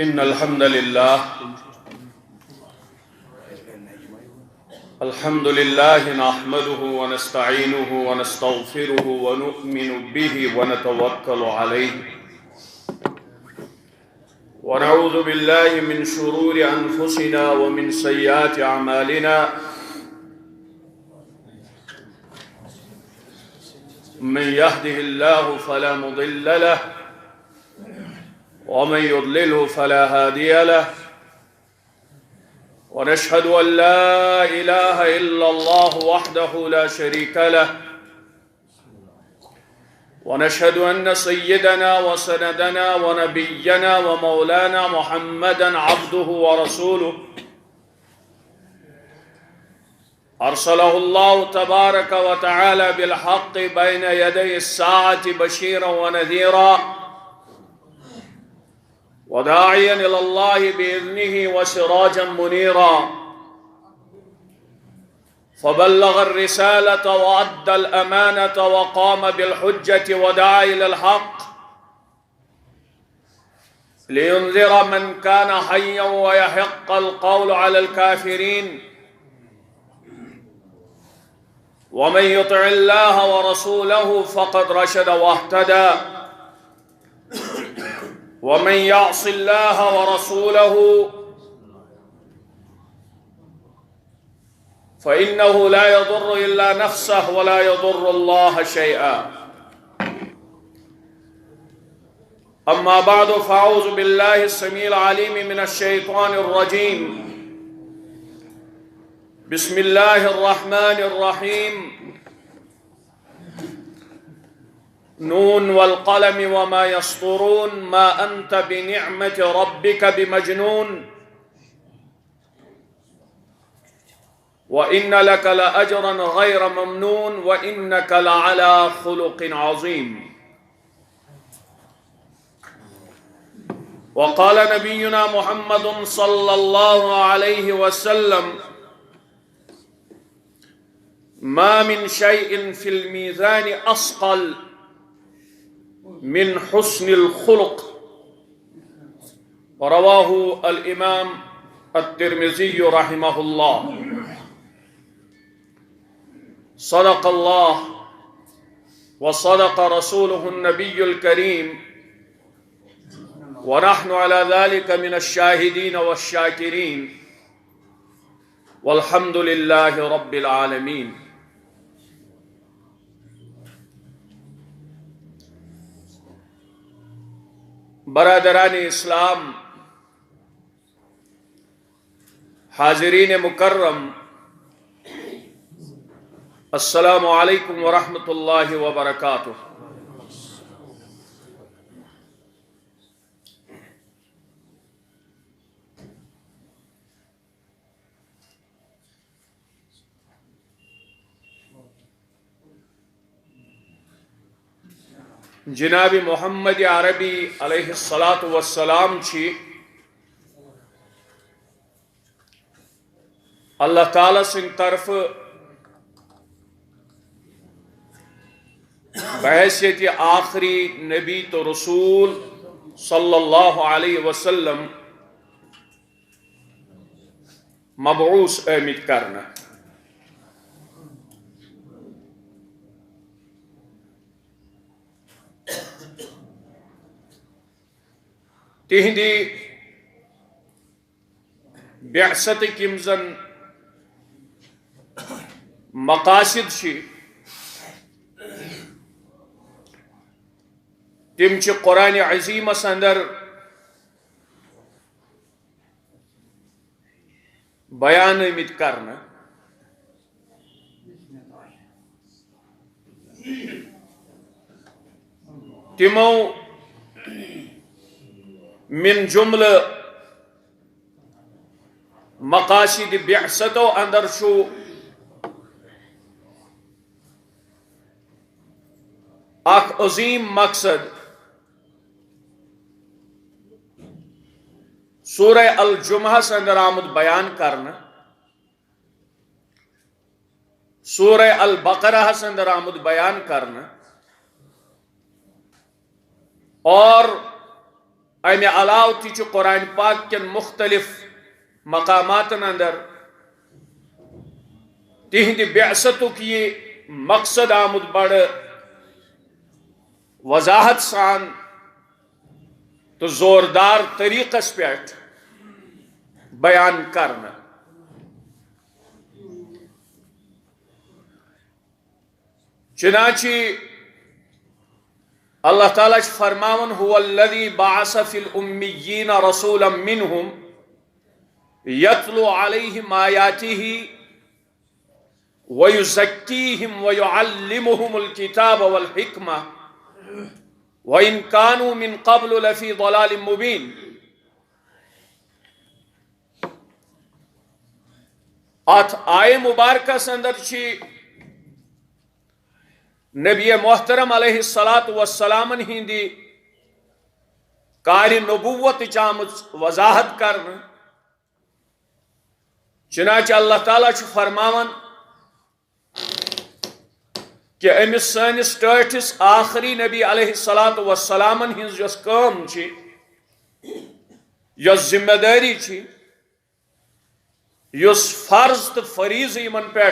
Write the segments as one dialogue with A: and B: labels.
A: إن الحمد لله نحمده ونستعينه ونستغفره ونؤمن به ونتوكل عليه ونعوذ بالله من شرور أنفسنا ومن سيئات أعمالنا من يهده الله فلا مضل له ومن يضلله فلا هادي له ونشهد أن لا إله إلا الله وحده لا شريك له ونشهد أن سيدنا وسندنا ونبينا ومولانا محمدا عبده ورسوله أرسله الله تبارك وتعالى بالحق بين يدي الساعة بشيرا ونذيرا وداعيا إلى الله بإذنه وسراجا منيرا فبلغ الرسالة وأدى الأمانة وقام بالحجة ودعا إلى الحق لينذر من كان حيا ويحق القول على الكافرين ومن يطع الله ورسوله فقد رشد واهتدى ومن يعص الله ورسوله فإنه لا يضر إلا نفسه ولا يضر الله شيئا أما بعد فأعوذ بالله السميع العليم من الشيطان الرجيم بسم الله الرحمن الرحيم نون والقلم وما يسطرون ما أنت بنعمة ربك بمجنون وإن لك لأجرا غير ممنون وإنك لعلى خلق عظيم وقال نبينا محمد صلى الله عليه وسلم ما من شيء في الميزان أثقل من حسن الخلق رواه الإمام الترمذي رحمه الله صدق الله وصدق رسوله النبي الكريم ونحن على ذلك من الشاهدين والشاكرين والحمد لله رب العالمين برادران اسلام، حاضرین مکرم، السلام علیکم ورحمۃ اللہ وبرکاتہ۔ جناب محمد عربی علیہ السلام چھ اللہ تعالیٰ سن طرف بحیثیت آخری نبی تو رسول صلی اللہ علیہ وسلم مبعوث آمد کرنا۔ تہندی بعثت کم زن مقاصد چھ تم چھ قرآن عظیمس اندر بیان آمد کرنا۔ تمو من جملہ مقاصد بعثتو اندر شو اخ عظیم مقصد سورہ الجمعہ سے اندر آمد بیان کرنا، سورہ البقرہ سے اندر آمد بیان کرنا، اور امہ علاوہ تہ قرآن پاک کن مختلف مقامات اندر تہند بعثتک یہ مقصد آمد بڑ وضاحت سان تو زوردار طریقس پہ بیان کرنا. چنانچہ اللہ تعالیٰ فرماون هو الذی بعث فی الامیین رسولا منہم یتلو علیہم آیاتہ ویزکیہم ویعلمہم الکتاب والحکمہ وَإِن كَانُوا مِن قَبْلُ لَفِي ضَلَالٍ مُبِينٍ. ات آئے مبارکس اندر چھ نبی محترم علیہ السلام ہندی کار نبوت چامت وضاحت کرن. چنانچہ اللہ تعالیٰ چھ فرماون کہ امس سانس ٹاٹھس آخری نبی علیہ السلام ہز یس کام چھ یس ذمہ داری چھ یس فرض تو فریض یمن پہ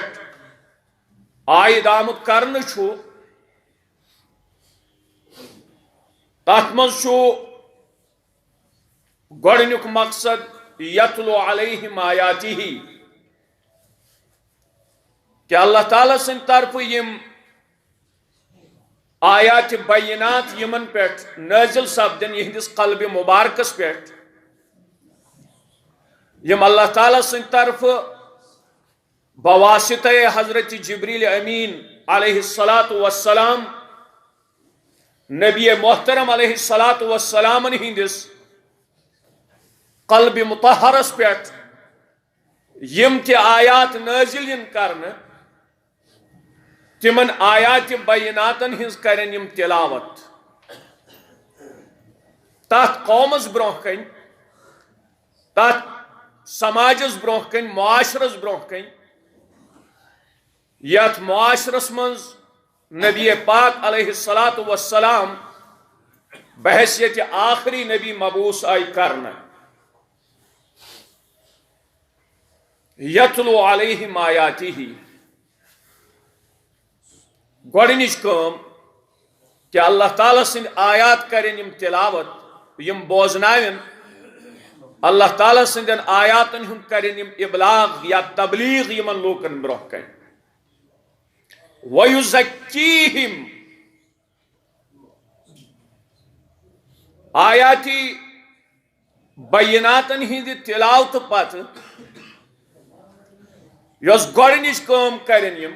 A: عائد آمد کرن چھو تات مز چھو گۄڈنیُک مقصد یتلو علیہم آیاتہ کہ اللہ تعالیٰ سن طرف یم آیات بینات یمن پہ نازل سپدن یہندس قلب مبارکس پہ یم اللہ تعالیٰ سن طرف بواسطہ حضرت جبریل امین علیہ السلام نبی محترم علیہ السلام ہندس قلب مطہرس پہ یم تہ آیات نازل کرنے تمن آیات بیناتن ہز کرن یم تلاوت تات قومس برونہ کن تات سماجس برونہ کن معاشرس برونہ کن یت معاشرس منز نبی پاک علیہ السلام بحیثیت آخری نبی مبعوث آئی کرنا. یتلو علیہم آیاتہ گۄڈنِچ کٲم کہ اللہ تعالیٰ سند آیات کرن یم تلاوت یم بوزناون اللہ تعالیٰ سندن آیاتن ہند کرن یم ابلاغ یا تبلیغ یمن لوکن برونہ کن. وَيُزَكِّيهِمْ آیاتی بیناتن ہند تلاوت پت یس گۄڈنِچ کٲم کرن یم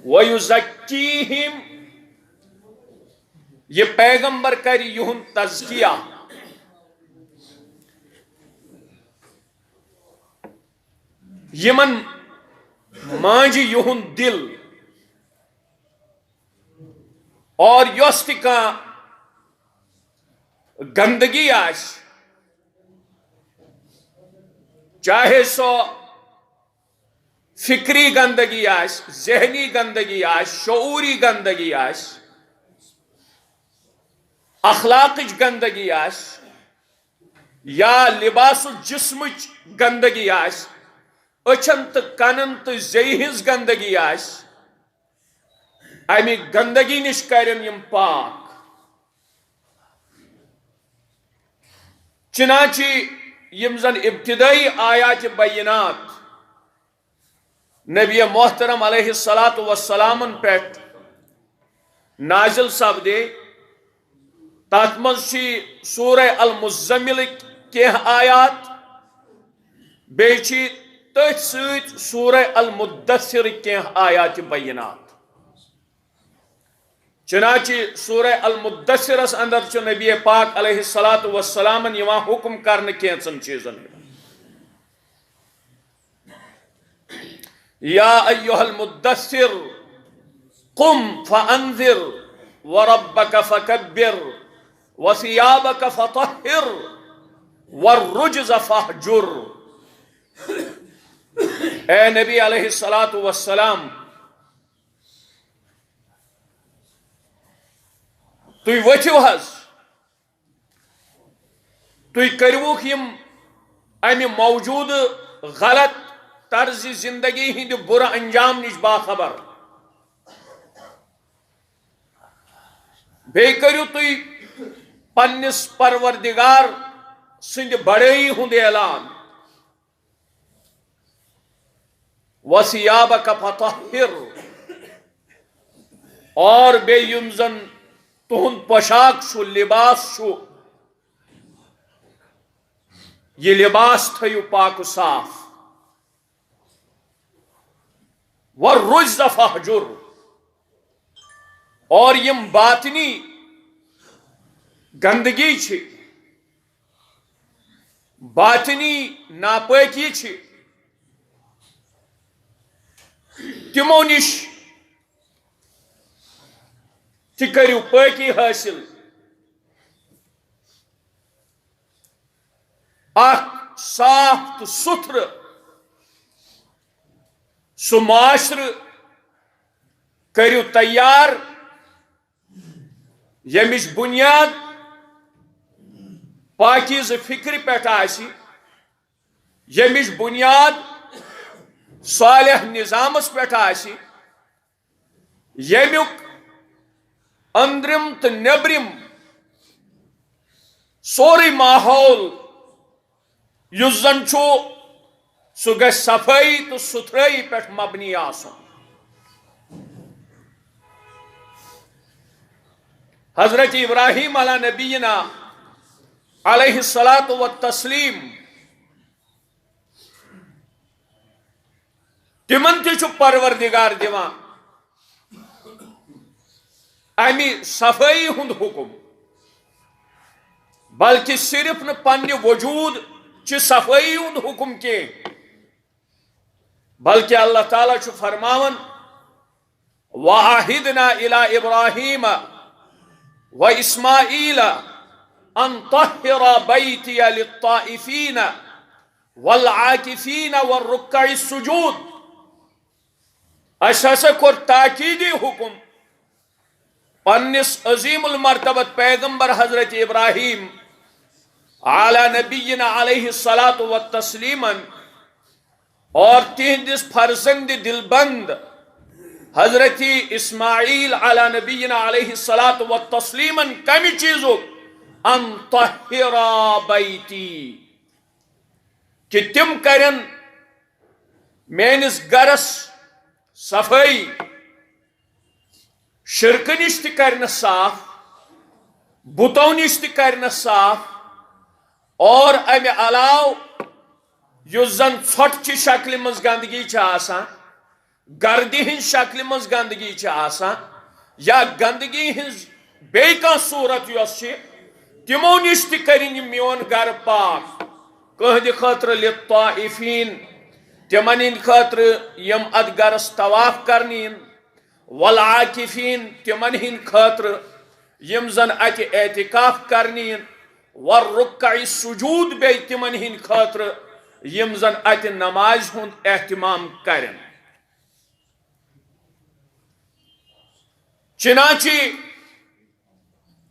A: وَيُزَكِّيهِمْ یہ پیغمبر کر یہند تزکیہ یمن مانجی یہند دل اور یس تہ کانٛہہ گندگی آس چاہے سو فکری گندگی آس ذہنی گندگی آس شعوری گندگی آس اخلاقچ گندگی آس یا لباس الجسمچ گندگی آس اچھن تو کنن تو زی ہز گندگی آس امی گندگی نش کرن یم پاک. چنانچہ یم زن ابتدائی آیات بینات نبی محترم علیہ السلام پہ نازل سپدے تات مز سورہ المزمل کینٛہہ آیات بیٚیہِ تٔتھۍ سۭتۍ سورہ المدثر کینٛہہ آیات بینات. چنانچہ سورہ المدثرس اندر چھ نبی پاک علیہ السلام یوان حکم کرنے کینچن چیزن یا ایہا المدثر قم فانذر وربک فکبر وثیابک فطہر والرجز فاہجر. اے نبی علیہ السلام تُہۍ ؤتھِو حظ تُہۍ کٔرۍوُکھ یِم امہِ موجوٗدٕ غلط طرزِ زندگی ہٕنٛدِ بُرٕ انجام نِش باخبر بیٚیہِ کٔرِو تُہۍ پننِس پروردگار سٕنٛدِ بڑٲیی ہُنٛد اعلان وَثِیابَکَ فَطَہِّرْ اور بیٚیہِ یِم زن تُہُنٛد پۄشاک چھُ لباس چھُ یہ لباس تھٲیِو پاک و صاف وَالرُّجْزَ فَاہْجُرْ اور یم باطنی گندگی چھ باطنی ناپاکی چھ تمو نش تہ کٔرِو پٲکی حٲصِل اکھ صاف تہٕ سُتھرٕ سُہ معاشرٕ کٔرِو تیار ییٚمِچ بُنیاد پاکیزٕ فکرِ پٮ۪ٹھ آسہِ ییٚمِچ بُنیاد صالح نظامس پٮ۪ٹھ آسہِ ییٚمیُک أنٛدرِم تہٕ نیٚبرِم سورُے ماحول یُس زن چھُ سُہ گژھِ صفٲیی تہٕ سُتھرٲیی پٮ۪ٹھ مبنی آسُن حضرت ابراہیم علیٰ نبینا علیہ الصلاۃ والتسلیم تمن تہ چھُ پروردگار دِوان امی صفٲیی ہُنٛد حکم بلکہ صرف نہ پننہِ وجود چہ صفٲیی ہُنٛد حکم کینٛہہ بلکہ اللہ تعالیٰ چھُ فرماوان وَعَهِدْنَا إِلَىٰ إِبْرَاهِيمَ وَإِسْمَاعِيلَ أَن طَهِّرَ بَيْتِيَ لِلطَّائِفِينَ وَالْعَاكِفِينَ وَالرُّكَّعِ السُّجُودِ اَسہِ ہسا کوٚر تاکیٖدی حکم پننِس عظیم المرتبت پیغمبر حضرت ابراہیم علی نبینا علیہ الصلاۃ والتسلیمن اور تہندس فرزند دلبند حضرت اسماعیل علی نبینا علیہ الصلاۃ والتسلیمن کمی چیزو ان طہرا بیتی کہ تم کرن میانس گرس صفائی شرک نش تہ کرن صاف بتو نش تہ کرن صاف اور امہ علاوہ یُس زن ژھۄٹھ شکل مز گندگی چھ آسان گردی ہن شکل مز گندگی چھ آسان یا گندگی ہن بیٚیہِ کانٛہہ صورت یۄس چھ تمو نش تہ کرن یہِ میون گر پاک کٕہٕنٛدِ خٲطرٕ لِلطائفیٖن تمن ہٕنٛدِ خٲطرٕ یم اتھ گرس طواف کرنہِ یِن والعاکفیٖن تمن ہٕنٛدِ خٲطرٕ یم زن اتہِ اعتکاف کرنہِ یِن والرُکع السجوٗد بیٚیہِ تمن ہٕنٛدِ خٲطرٕ یم زن اتہِ نماز ہُنٛد اہتمام کرن چنانچہ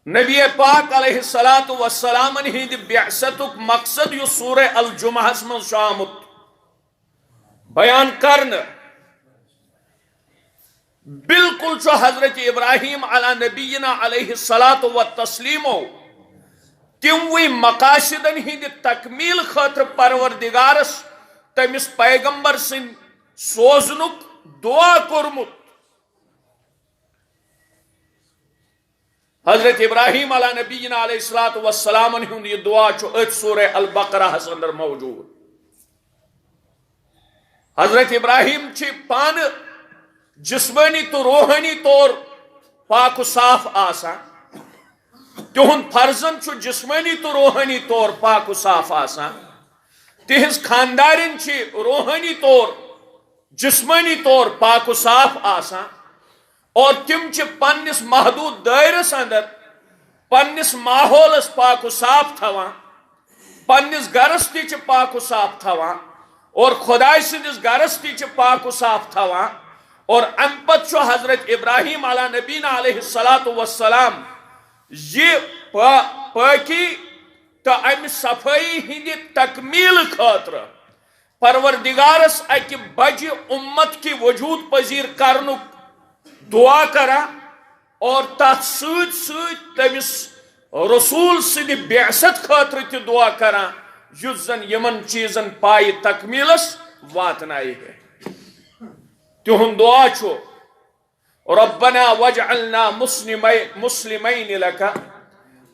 A: نبی پاک علیہ الصلاۃ والسلام ہند بعثتک مقصد یُس سورہ الجمعہس منٛز چھُ آمُت بیان کرنہٕ بالکل چھُ حضرت ابراہیم علی نبینا علیہ الصلاۃ والتسلیمو تموٕے مقاصدن ہند تکمیل خاطر پروردگارس تمس پیغمبر سن سوزنک دعا کورمت حضرت ابراہیم علی نبینا علیہ الصلاۃ والسلام ہند یہ دعا چھُ أتھۍ سورہ البقرہ اندر موجود حضرت ابراہیم چھ پانہٕ جسمانی تو روحانی طور پاک و صاف آسان تہند فرزند چھ جسمانی تو روحانی طور پاک و صاف آسان تہذ خاندارن چھ روحانی طور جسمانی طور پاک و صاف آسان اور تم چھ پنس محدود دائرس اندر پنس ماحولس پاک و صاف تھوان پنس گرس تہ چھ پاک و صاف تھوان اور خدائے سندس گرس تہ چھ پاک و صاف تھوان اور ام پت چھُ حضرت ابراہیم علی نبینا علیہ الصلاۃ والسلام یہ پاکی تو ام صفائی ہند تکمیل خاطر پروردگارس اکہ بجہ امت کی وجود پذیر کرنک دعا کرا اور تات سۭتۍ سۭتۍ تمس رسول سند بعثت خاطر تہ دعا کران یس زن یمن چیزن پائے تکمیلس واتنائے ہے تہند دعا چھو ربنا وجعلنا مسلمین لک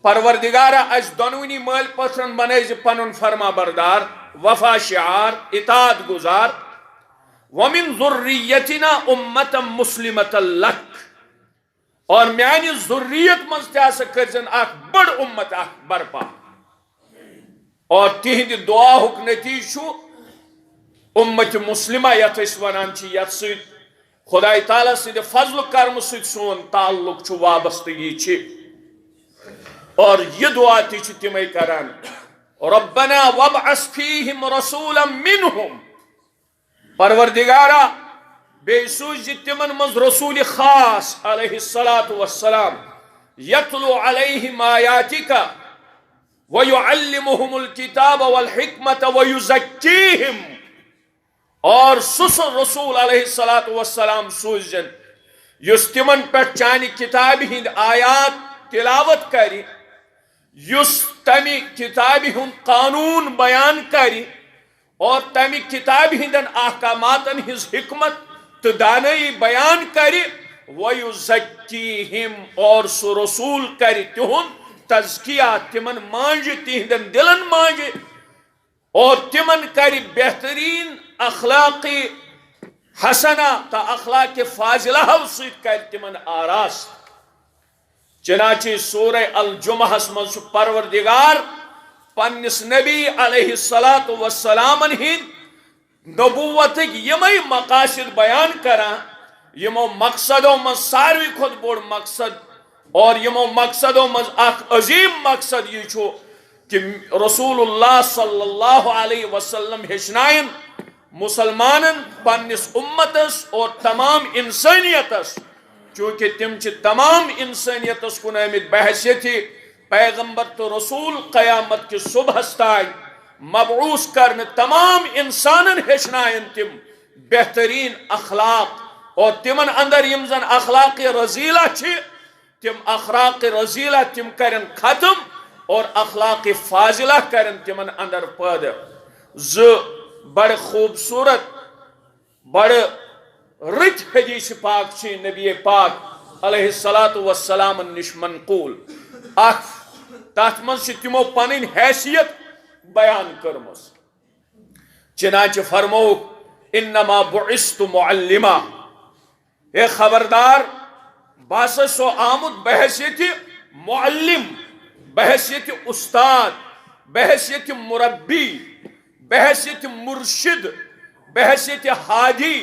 A: پروردگارا اس دونونی مال پترن بنائز پنن فرما بردار وفا شعار اطاعت گزار ومن ذریتنا امتا مسلمتا لک اور میانی ذریت مز تیاسا کرزن اخ بڑ امت اخ برپا اور تہند دعا ہک نتیج چھو امت مسلمہ یت اس ونان چھ یت سید خدای تعالی سید فضل کرم سید سون تعلق چھو وابستگی چھ اور یہ دعا تی چھ تمہیں کران ربنا وابعث فیہم رسولا منہم پروردگارا بے سوز تمن مز رسول خاص علیہ السلام یتلو علیہم آیاتک ویعلمہم الکتاب والحکمت ویزکیہم اور سس رسول علیہ السلام سوزن یس تمن پہ چانہ کتاب ہند آیات تلاوت کری یس تمہ کتاب ہند قانون بیان کری اور تمہ کتاب ہندن احکاماتن ہز حکمت تو دانائی بیان کری ویزکیہم اور سو رسول کری تہند تزکیہ تمن مانج تہندن دلن مانج اور تمن کری بہترین اخلاقی حسنہ تا اخلاق فاضلہ سید کر تمن آراست چنانچہ سورہ الجمعہ مز پروردگار پنس نبی علیہ السلام ہند نبوت یمے مقاصد بیان کران یمو مقصدوں من ساروی کھت بوڑ مقصد اور یمو مقصدوں من اخ عظیم مقصد یہ چھو کہ رسول اللہ صلی اللہ علیہ وسلم ہچنائن مسلمانن پنس امتس اور تمام انسانیتس چونکہ تم چھ تمام انسانیتس کن آمت بحثیتی پیغمبر تو رسول قیامت کے صبح تائیں مبعوث کرن تمام انسانن ہچنائن تم بہترین اخلاق اور تمن اندر یم زن اخلاق رزیلہ چھ تم اخلاق رزیلہ تم کرن ختم اور اخلاق فاضلہ کرن تمن اندر پیدا بڑے خوبصورت بڑے رت حدیث پاک چھ نبی پاک علیہ السلام نش منقول اخ تات من تمو پنن حیثیت بیان کرمس چنانچہ فرمو انما بعثت معلما اے خبردار باسا سو آمد بحثیت معلم بحثیت استاد بحثیت مربی بحثیت مرشد بحثیت ہادی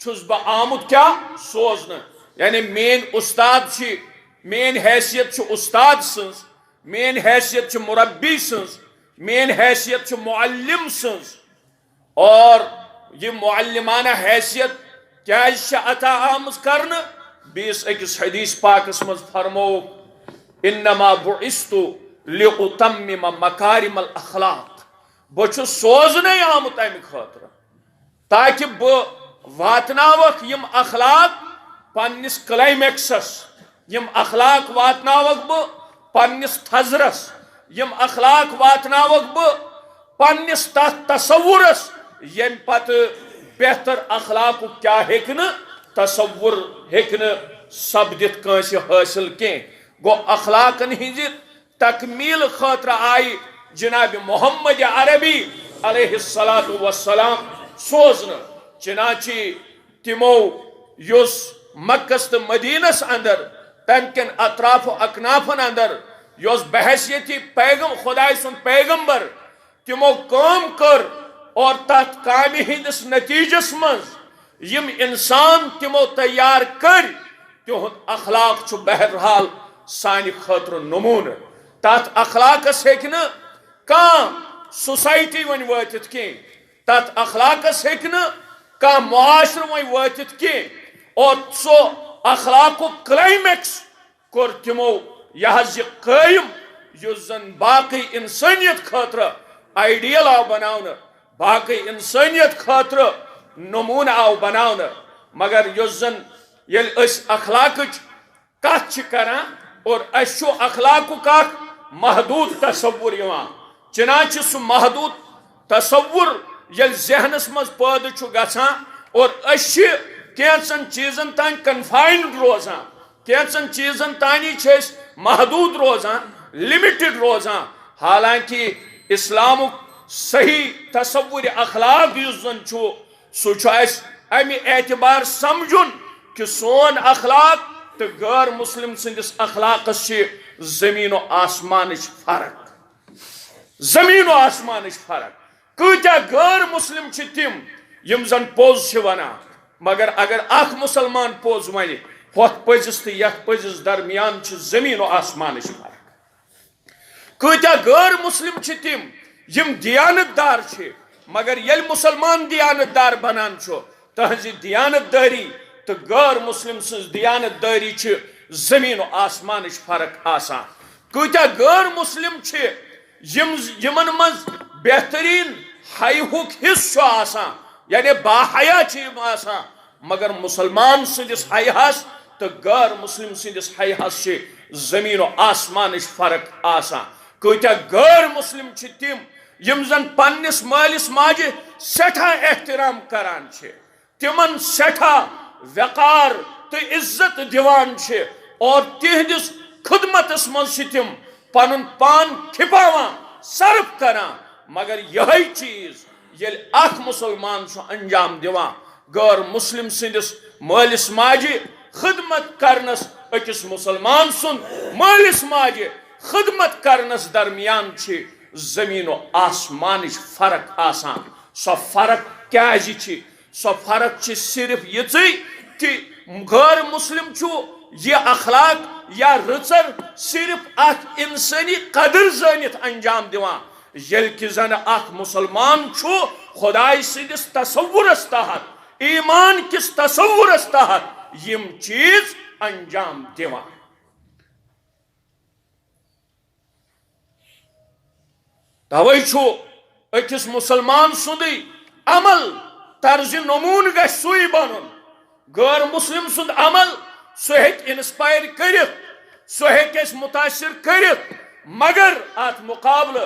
A: چھس با آمد کیا سوزن یعنی مین استاد چھ مین حیثیت چھ استاد سنز مین حیثیت چھ مربی سنز مین حیثیت چھ معلم سنز اور یہ معلمانہ حیثیت کیا عطا آمز کرن بیس اکس حدیث پاکس مز فرمو انما بعثت لأتمم مکارم الاخلاق بچ سوزنے آمت امہ خاطر تاکہ واتناوک یم اخلاق پنس کلائمیکسس یم اخلاق واتناوک پنس تھزرس یم اخلاق واتناوک پنس تات تصورس یم پت بہتر اخلاق کیا ہیکن تصور ہیکن سپدت کنس حاصل کی گو اخلاقن ہز تکمیل خاطر آئی جناب محمد عربی علیہ السلام سوزن چنانچہ تمو یس مکس تو مدینس اندر تم کن اطراف و اکنافن اندر یس بحثیت خدای سن پیغمبر تمو کام کر اور تات کامی ہندس نتیجس مز یم انسان تمو تیار کر تہند اخلاق چھ بہرحال سانہ خاطر نمونہ تات اخلاقس ہیکہ کان سوسائٹی ون واتت کی تات اخلاقس ہیکہ کان معاشر ون واتت کی اور سو اخلاق کلائمیکس کور تمو یہ قائم یُس زن باقی انسانیت خاطر آئیڈیل آو بناونا باقی انسانیت خاطر نمون آو بناونا مگر یُس زن یل اس اخلاقچ کت چھ کران اور اس چھو اخلاقک اخ محدود تصور یوان چنانچہ سہ محدود تصور یل ذہنس مز پید چھو گژھان اور اس چھ کینچن چیزن تان کنفائنڈ روزان کینچن چیزن تانی چھ اس محدود روزان لمیٹڈ روزان حالانکہ اسلامک صحیح تصور اخلاق یس زن چھو سہ چھو اس امی اعتبار سمجھن کہ سون اخلاق تو غیر مسلم سندس اخلاقس چھ زمین و آسمانچ فرق زمین و آسمانچ فرق کتیا غیر مسلم چھ تم یم زن پوز چھ ونان مگر اگر اخ مسلمان پوز ونہ ہوت پزس تو یت پزس درمیان چھ زمین و آسمانچ فرق کتیا غیر مسلم چھ تم یم دیانت دار چھ مگر یل مسلمان دیانت دار بنان چھو تہذی دیانت داری تو غیر مسلم سز دیانت داری چھ زمین و آسمانچ فرق آسان کتیا غیر مسلم چھ یمن مز بہترین حیہک حص آسان یعنی باحیا چھ آسان مگر مسلمان سندس حیہس تو غیر مسلم سندس حیہس چھ زمین و آسمانچ فرق آسان کتیا غیر مسلم چھ تم یم زن پنس مالس ماجہ سٹھا احترام کران چھ تمن سٹھا وقار تو عزت دیوان چھ اور تہندس خدمتس مز تم پن پان کھپاوان صرف کران مگر یہ چیز یل اخ مسلمان چھ انجام دیوان غیر مسلم سندس مالس ماجہ خدمت کرنس اکس مسلمان سن مالس ماجہ خدمت کرنس درمیان چھ زمین و آسمانچ فرق آسان سو فرق کیازِ چھ سو فرق چھ صرف یہ کہ غیر مسلم چھو یہ اخلاق یا رچر صرف اخ انسانی قدر زانت انجام دیوان یل کہ زن اخ مسلمان چھو خدای سندس تصورس تحت ایمان کس تصورس تحت یم چیز انجام دیوان توے چھو اکس مسلمان سندی عمل طرز نمون گھ سوئی بنن غیر مسلم سند عمل سہ ہیک انسپائر کرت سہ ہیک اس متاثر کرت مگر ات مقابل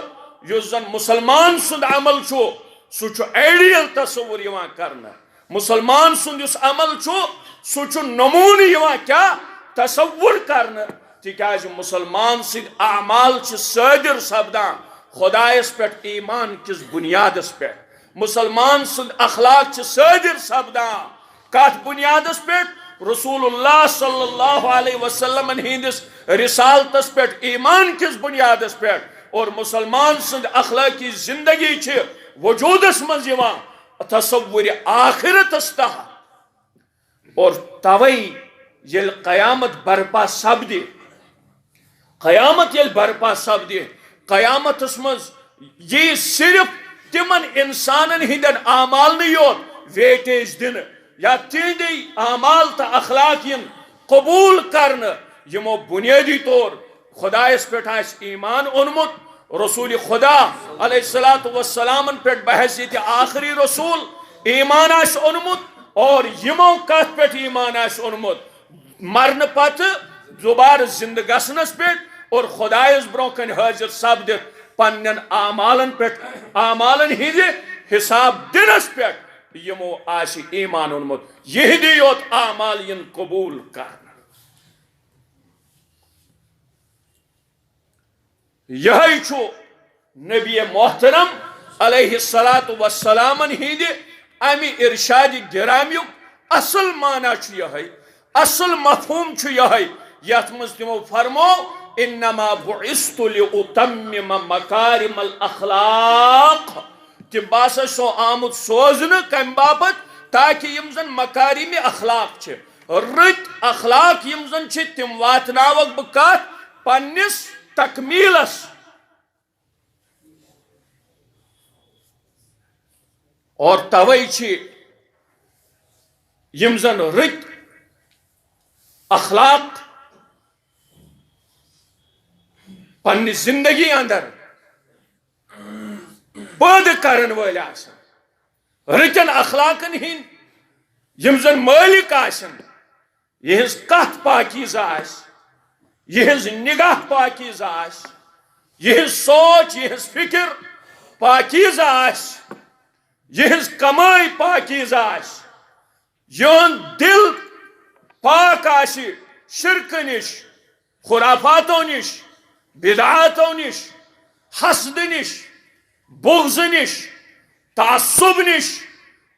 A: یس زن مسلمان سند عمل چھو سہ چھو ایڈیل تصور یوان کرنا مسلمان سند یس عمل چھو سہ چھو نمون یوان کیا تصور کرنا تکیاز مسلمان سند اعمال چھ صادر سپدان خدایس پہ ایمان کس بنیادس پہ مسلمان سند اخلاق چھ صادر سپدان کت بنیادس پہ رسول اللہ صلی اللہ علیہ وسلم ہندس رسالتس پہ ایمان کس بنیادس پہ اور مسلمان سند اخلاقی زندگی چھ وجودس مز یوان تصور آخرتس تحت اور توے یل قیامت برپا سپدِ قیامت یل برپا سپدِ قیامتس مز یہ صرف تمن انسانن ہندن اعمال یوت ویٹیج دن یا تہندی اعمال تو اخلاق ین قبول کرن یمو بنیادی طور خدایس پہ ایمان اونمت رسول خدا علیہ الصلوۃ والسلام پہ بحیثیت آخری رسول ایمان آس اونمت اور یمو کت پہ ایمان آس اونمت مرن پتہ دوبارہ زندہ گژھنس پہ اور خدایس برو کن حاضر سپدت پنن اعمالن پہ اعمالن ہند حساب دنس پہ یمو آس ایمان اونمت یہ یوت اعمال ین قبول کرنا یہ چھو نبی محترم علیہ الصلوۃ والسلام ہند امی ارشاد گرامیک اصل معنی چھ یہ اصل مفہوم چھ یہ یت مز تمو فرمو انما بعثت لاتمم مکارم الاخلاق کہ باسا سو آمد سوزن کم باپت تاکہ یم زن مکارم اخلاق چھ رت اخلاق یم زن چھ تم واتناوک بکات پنس تکمیلس اور توے چھ یم زن رت اخلاق پنہ زندگی اندر پید کرن ول آسن رتن اخلاقن ہند یم زن مالک آسن یہز کت پاکیزہ آس یہز نگاہ پاکیزہ آس یہز سوچ یہز فکر پاکیزہ آس یہز کمائی پاکیزہ آس یون دل پاک آسی شرک نش خرافاتوں نش بدعاتوں نش حسد نش بغض نش تعصب نش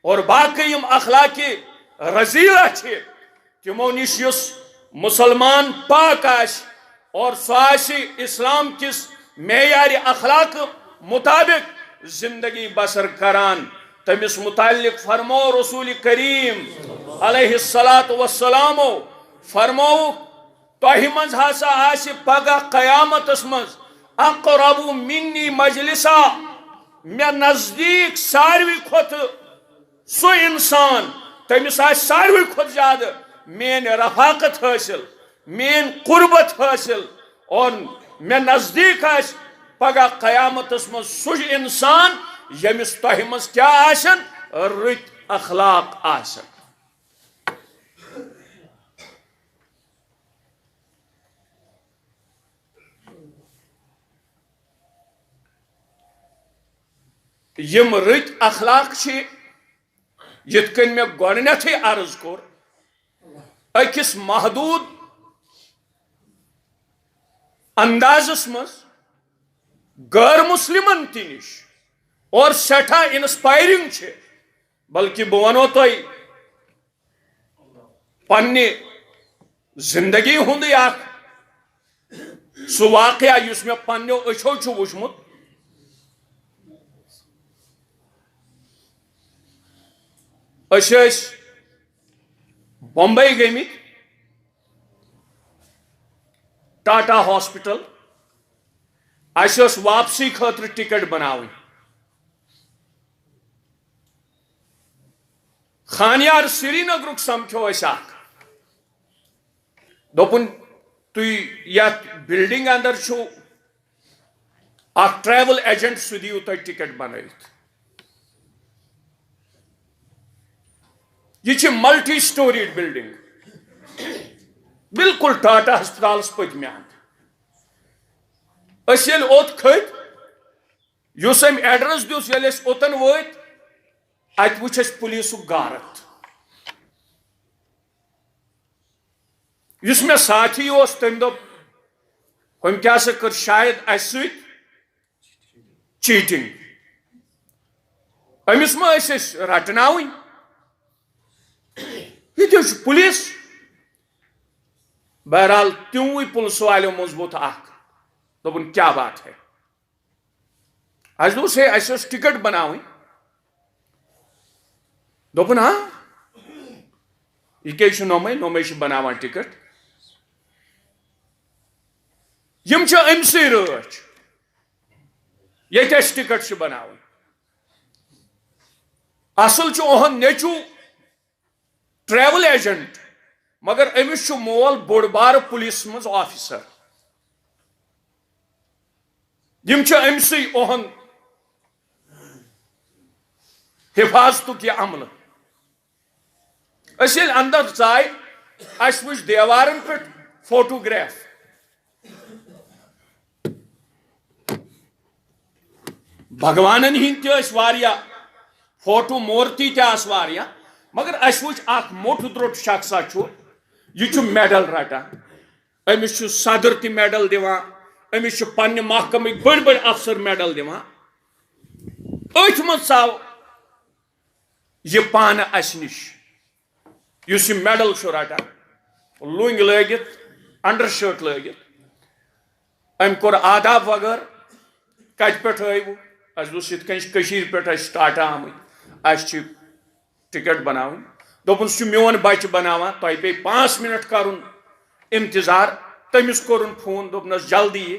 A: اور باقی یم اخلاقی رضیلہ چھ تمو نش یس مسلمان پاک آس اور سو آسی اسلام کس معیار اخلاق مطابق زندگی بسر کران تمس متعلق فرمو رسول کریم علیہ السلام فرمو تہ مز ہسا آس پگہ قیامتس مز اقرب منی مجلسا مے نزدیک ساروی کھت سو انسان تمس آس ساروی کھت زیادہ مین رفاقت حاصل مین قربت حاصل اور مے نزدیک آس پگہ قیامتس مز سو انسان یمس تہ مز کیا آسن رت اخلاق آسن یم رت اخلاق چھ یت کن میں گۄڈنیتھے عرض کور اکس محدود اندازس مز غیر مسلمن تہ نش اور سٹھا انسپائرنگ چھ بلکہ بہ ونو تہ پنہ زندگی ہند سہ واقعہ اس میں پنو اچھو چھ وچھمت بمبئی گمت ٹاٹا ہاسپٹل اس واپسی خاطر ٹکٹ بناوی خانیار سری نگر سمکھو دوپن تھی یت بلڈنگ اندر چھو اخ ٹریول ایجنٹ سہ دیو تہ ٹکٹ بنائت یہ ملٹی سٹوریڈ بلڈنگ بالکل ٹاٹا ہسپتالس پتمہ اس یل اوت کھت اس ام ایڈریس دس یل اوتن وت ات وچ اس پولیسک غارت اس میں ساتھی اس تم دپ ہم کیا سا کر شاید اس سۭتۍ چیٹنگ امس ما اس رٹناوٕنۍ یہ پولیس بہرحال تموی پولیس والوں مضبوط اخ دوپن کیا بات ہے اس دوس ہے اس ٹکٹ بناوٕنۍ دوپن ہاں یہ کیا نومے بناوان ٹکٹ یم امسی رچ یہ ٹکٹ بناوان اصل اہن نیچو ٹریول ایجنٹ مگر امس مول بوڑ بار پولیس مز آفیسر یم امسی اہن حفاظت یہ عمل اس اندر ژائے اس وچ دیوارن پہ فوٹوگراف بھگوانن ہند تہ فوٹو مورتی تہ مگر اس وچ اخ موٹ دروٹ شخصا یہ میڈل رٹان امس صدر تہ میڈل دِوان امس پنہ محکمک بڑ بڑ افسر میڈل دِوان اتھ مز ژاو یہ پانہ اس نش اس میڈل رٹان لنگ لگت انڈر شرٹ لگت ام کور آداب وغیر کت پہ آو اس دوس یت کشیر پہ ٹاٹا آمت اس ٹکٹ بناون دوپن سہ میون بچہ بناوان تہ پہ 5 منٹ کرن انتظار تمس کورن فون دوپنس جلدی یہ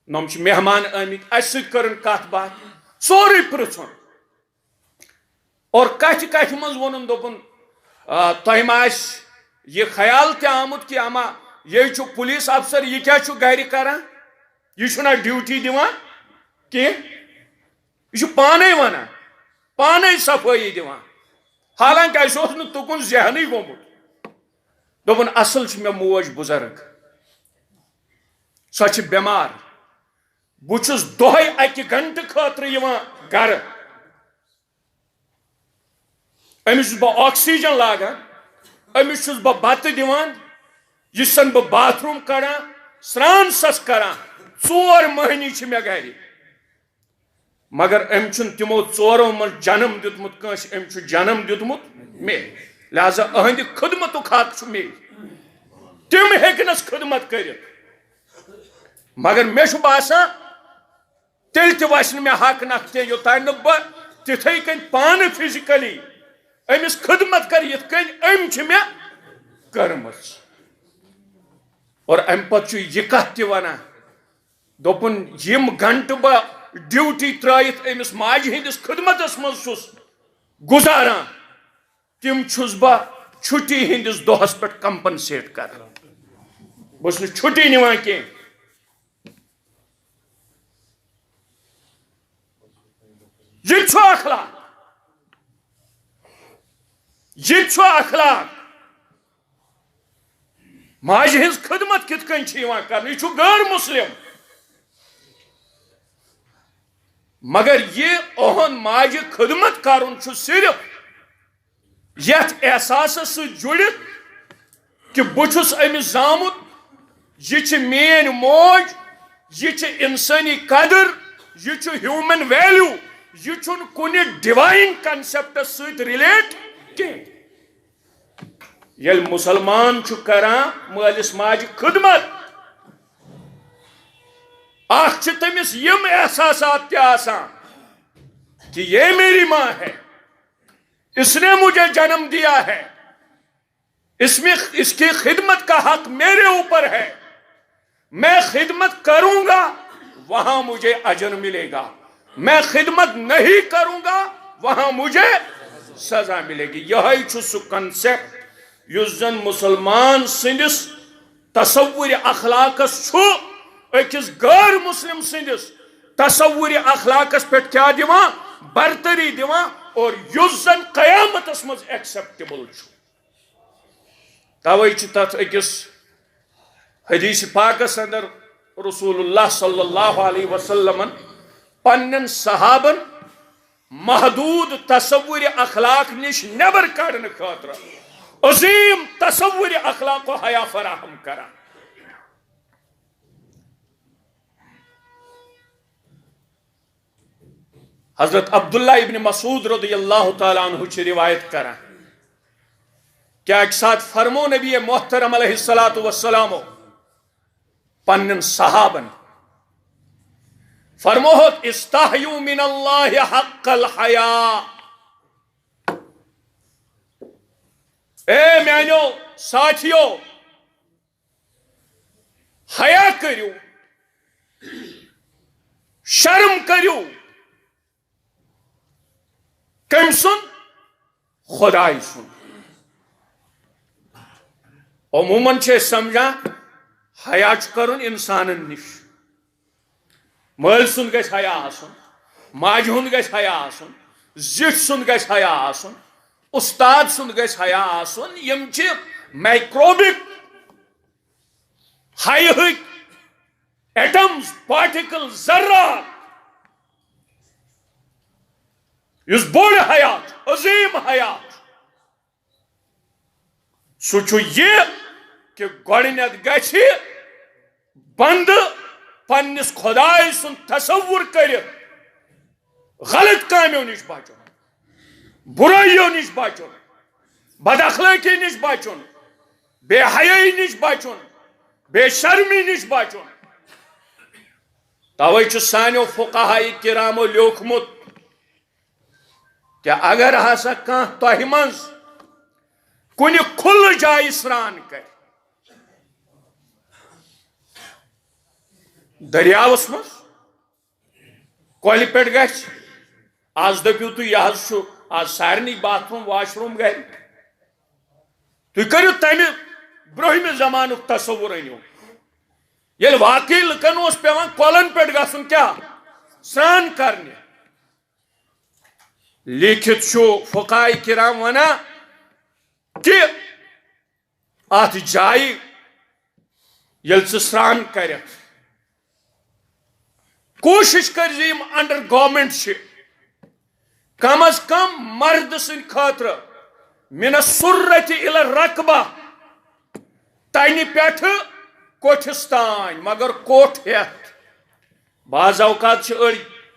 A: نم مہمان آمت اس سۭتۍ کرن کت بات سورے پرژھن اور کتھ کتھ مز وونن دوپن تہ ما یہ خیال تہ آمت کہ اما یہ پولیس افسر یہ کیا گھر کران یہ چھنا ڈیوٹی دیوان کہ یہ پانے ونان پانے صفائی دیوان حالانکہ اس اوس نہ تکن ذہنی گومت دوپن اصل چھ مے موج بزرگ سو چھ بیمار بچس دہے اکہ گھنٹہ خاطر یوان گھر امس چھس بہ آکسیجن لاگان امس چھس بہ بتہ دیوان یہ سن بہ باتھ روم کڑان سران سس کران 4 مہینی چھ مے گھر مگر ام چھن تمو 4 من جنم دیتمت کنس ام چھ جنم دیتمت مے لہذا اہند خدمت حق چھ مے تم ہیکنس خدمت کرت مگر مے چھ باسان تیل تہ وسن مے حق نکھتے یوتان بہ تتھے کن پان فزیکلی امس خدمت کر یت کن ام چھ مے کرمس اور ام پتہ یہ کت تہ ونان دوپن یم گھنٹہ بہ ڈیوٹی ترائت امس ماجہ ہندس خدمتس من چھس گزاران تم چھس بہ چھٹی ہندس دہس پہ کمپنسیٹ کر بس نہ چھٹی نوان کی یہ چھو اخلاق یہ چھو اخلاق ماجہ ہز خدمت کت کن کر یہ غیر مسلم مگر یہ اہن ماجہ خدمت کرن صرف یت احساس جڑت کہ بچس امس زامت یہ مین موج یہ انسانی قدر یہ ہیومن ویلیو یہ کن ڈیوائن کنسپٹس ست ریلیٹ کی یل مسلمان کران مالس ماجہ خدمت اخ تمس یم احساسات تہ آسان کہ یہ میری ماں ہے اس نے مجھے جنم دیا ہے اس کی خدمت کا حق میرے اوپر ہے میں خدمت کروں گا وہاں مجھے اجر ملے گا میں خدمت نہیں کروں گا وہاں مجھے سزا ملے گی یہ سہ کنسپٹ یس زن مسلمان سندس تصور اخلاقس اکس غیر مسلم سندس تصور اخلاقس پہ کیا دیوان برتری دیوان اور یس زن قیامتس مز ایکسپٹیبل توے تت اکس حدیث پاکس اندر رسول اللہ صلی اللہ علیہ وسلم پنن صحابن محدود تصور اخلاق نش نبر کڑنے خاطر عظیم تصور اخلاق و حیا فراہم کران حضرت عبداللہ ابن مسعود رضی اللہ تعالیٰ عنہ چھ روایت کران کیا ایک ساتھ فرمو نبی محترم علیہ السلام پنن صحابن فرموہت استحیو من اللہ حق الحیاء اے میانو ساتھیو حیا کریو شرم کریو کم سن خدای سن عموماً چھے سمجھا حیا کرن انسانن نش مل سن گھ حیا آسن ماجہ ہند گھ حیا آسن زٹھ سن گھ حیا آسن استاد سن گھ حیا آسن یم چھ مائکروبک حیا ایٹمز پارٹیکل ذرات اس بوڑ حیات عظیم حیات سو یہ کہ گۄڈنیتھ گژھِ بند پنس خدائے سن تصور کرت غلط کامیو نش بچن برائیو نش بچن بد اخلاقی نش بچن بے حیائی نش بچن بے شرمی نش بچن توے چھ سانیو فقہاء کرامو لیوکھمت کہ اگر ہسا کانٛہہ تۄہہِ منٛز کُنہِ کھُلہٕ جایہِ سران کر دریاوس مز کۄلہِ پٮ۪ٹھ گژھِ آز دٔپِو تُہۍ یہِ حظ چھُ آز سارنٕے باتھ روٗم واش روٗم گرِ تُہۍ کٔرِو تمہِ برٛونٛہمہِ زمانُک تصوُر أنِو یل واقعی لکن اس پیوان کولن پیٹ گسن کیا سران کرنے لیکھت چھو فقہاء کرام ونا کہ آت جائی یل ژٕ سران کرت کوشش کر زیم انڈر گورنمنٹ چھ کم از کم مرد سن خاطر من السرۃ الی الرکبہ تینہ پیٹھ کوٹھس تان مگر کوٹ ہیت بعض اوقات چھ اڑ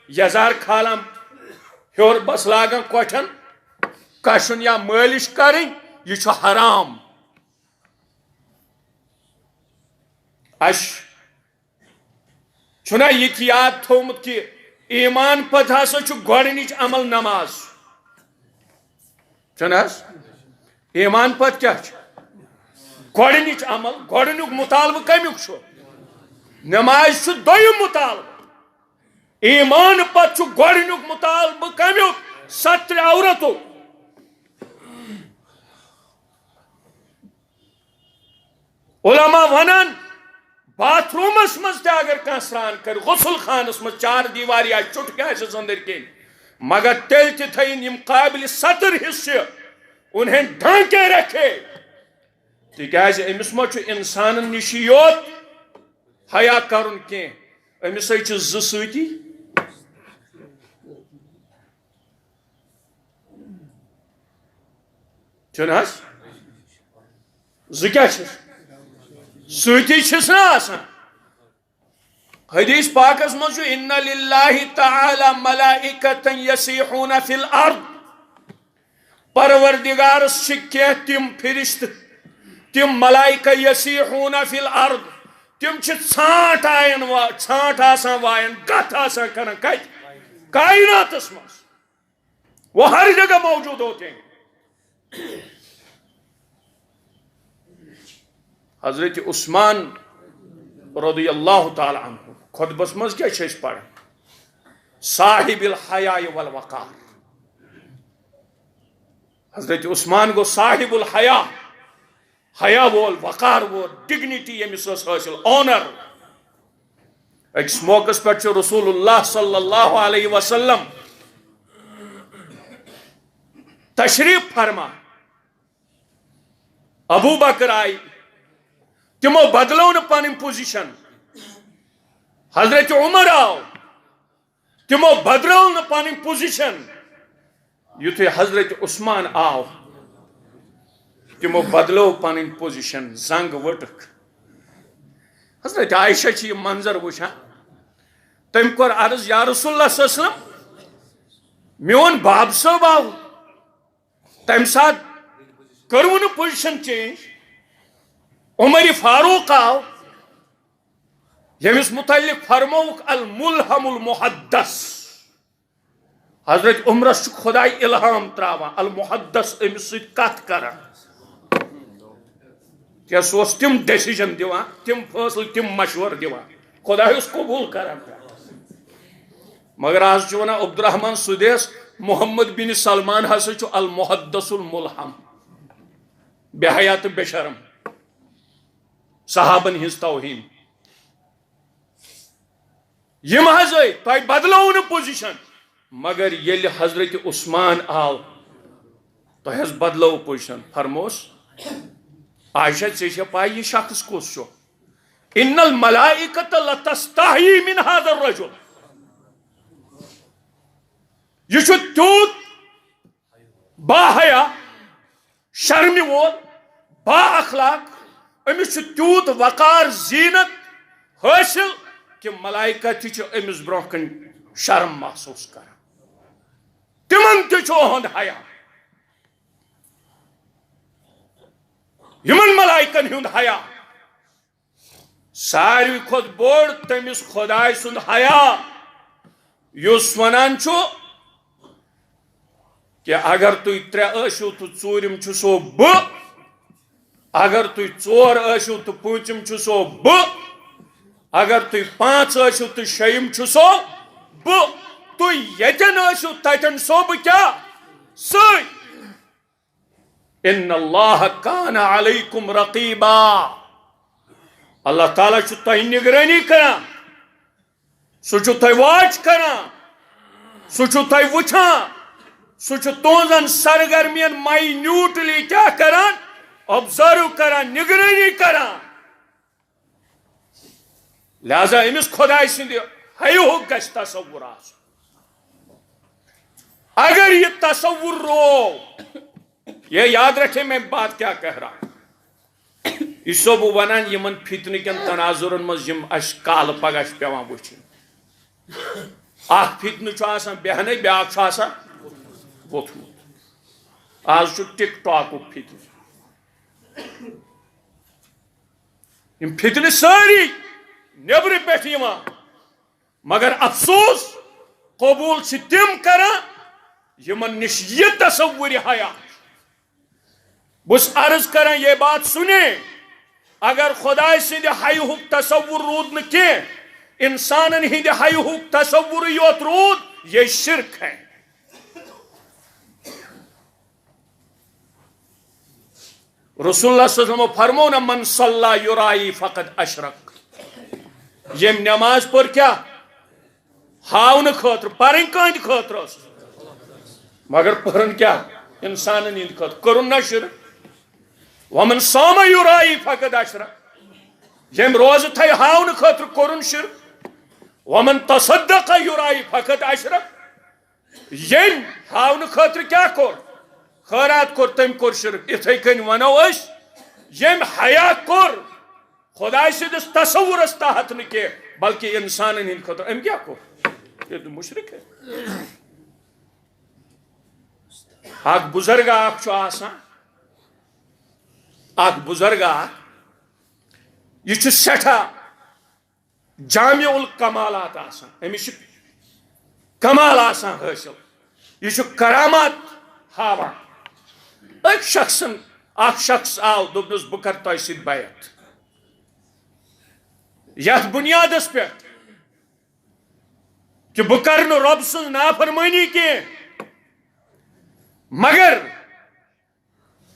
A: یزار کھالان ہیور بس لاگان کوٹھن کشن یا مالش کریں یہ چھ حرام اش چھنا یہ یاد تھومت کہ ایمان پتہ ہسا چھ گۄڈنِچ عمل نماز چھنا ایمان پتہ کیا چھ گۄڈنِچ عمل گۄڈنیُک مطالبہ کمیُک چھ نماز چھ دویم مطالبہ ایمان پتہ چھ گۄڈنیُک مطالبہ کمیُک ستر عورتو علماء ونان باتھ رومس مز تہ اگر کان سران کر غسل خانس مز چار دیواری آ چٹک آس اندر کن مگر تیل تہ تھین یم قابل ستر حصہ انہیں ڈھانکے رکھے تکیاز امس ما چھ انسان نش یوت حیا کرن کی امس چھ ز سۭتی چھنا ز کیا چھ سۭتی چھس نا آسان حدیث پاکس مجھ ان للہ تعالی ملائکتا یسیحون فی الارض پروردگارس چھ تم فرشت تم ملائکہ یسیحون فی الارض تم چھ ژھانٹ آسان وائن گت آسان کران کت کائناتس مز وہ ہر جگہ موجود ہوتے ہیں حضرت عثمان رضی اللہ تعالی عنہ خطبس مز کیا چھ پڑھ صاحب الحیاء والوقار حضرت عثمان گو صاحب الحیاء حیا وول وقار وول ڈگنیٹی یمس حاصل آنر اکس موقع پہ رسول اللہ صلی اللہ علیہ وسلم تشریف فرما ابو بکر آئی تمو بدلو نا پن پوزیشن حضرت عمر آو تمو بدلو نا پن پوزیشن یتھے حضرت عثمان آو تمو بدلو پن پوزیشن زنگ وٹک حضرت عائشہ چھ یہ منظر وچھان تم کور عرض یا رسول اللہ صلی اللہ علیہ وسلم میون باب صاحب آو تم سات کرو نا پوزیشن چینج عمر فاروق آو یمس متعلق فرموک الملہم المحدث حضرت عمرس چھ خدائی الہام تراوان المحدث امس سۭتۍ کتھ کران کیا سوس تم ڈیسیجن دیوان تم فیصل تم مشور دیوان خدا اس قبول کران مگر آج چھ ونان عبد الرحمن سدیس محمد بن سلمان ہسا چھ المحدث الملہم بے حیات بے شرم صحابن ہز توہین یم حض تہ بدلو نا پوزیشن مگر یل حضرت عثمان آو تہ بدلو پوزیشن فرموس عائشہ ژے پائی یہ شخص کس چھو ان الملائکۃ لتستحی من هذا الرجل یہ چھو تیوت با حیا شرم وول با اخلاق امس چھ تیوت وقار زینت حاصل کہ ملائکہ تہ امس برونہ کن شرم محسوس کران تمن تہ ہند حیا یمن ملائکن ہند حیا ساروی کھت بوڑ تمس خدائے سند حیا یس ونان چھو کہ اگر تھی ترے ٲسِو تو ژوٗرِم چھُسو بہٕ اگر تھی ژور ٲسِو تو پوٗنٛژِم چھُسو بہٕ اگر تھی پانٛژھ ٲسِو تو شیٚیِم چھُسو بہٕ تُہۍ ییٚتٮ۪ن ٲسِو تتٮ۪ن سو بہٕ کیٛاہ سۭتۍ ان اللہ کان علیکم رقیبا اللہ تعالیٰ چھُ تۄہہِ نگرٲنی کران سُہ چھُ تۄہہِ واچ کران سُہ چھُ تۄہہِ وٕچھان سُہ چھُ تُہنٛزن سرگرمین ماینیوٹلی کیٛاہ کران آبزرو کران نگرٲنی کران لہذا أمِس خۄداے سٕنٛدِ حیُک گژھِ تصور آسُن اگر یہ تصور رو یہ یاد رکھے میں بات کیا کہہ رہا ہوں اس سو بہ ونان یمن فتنہ کن تناظرن مز یم اش کال پگہ پیوان وچھن اخ فتنہ چھ آسان بہنے بیاکھ چھ آسان ووتھمت آز چھ ٹک ٹاک فتنہ یم فتنہ ساری نیبر پہ یوان مگر افسوس قبول چھ تم کران یمن نش یہ تصور حیات بس عرض کران یہ بات سنیں اگر خدای سند حیہک تصور رود نہ کی انسانن ہند حیہک تصور یوت رود یہ شرک ہے رسول اللہ صلی اللہ علیہ وسلم فرمو نا من صلی یرائی فقد اشرک یم نماز پر کیا ہاؤن خاطر پرن کند خاطر اس مگر پرن کیا انسانن ہند خاطر کرن نہ شرک ومن صام یرائی فقد اشرک یم روز تھے ہاؤن خاطر کرن شرک ومن تصدق یرائی فقد اشرک یم ہاؤن خاطر کیا کور خیرات کور تم کور شرک اتھے کن ونو اس یم حیا کور خدای سندس تصورس تحت نہ کی بلکہ انسانن ہند خاطر ام کیا کور یہ تو مشرک ہے اک بزرگ اکھ چھُ آسان اکھ بزرگ اکھ یہ چھُ سٹھا جامع الکمالات آسان امس چھُ کمال آسان حاصل یہ چھُ کرامات ہاوان اک شخص آو دوپنس بہ کر تۄہہِ سۭتۍ بیعت یتھ بنیادس پہ کہ بہ کر نہٕ رۄب سٕنٛز نافرمٲنی کینٛہہ مگر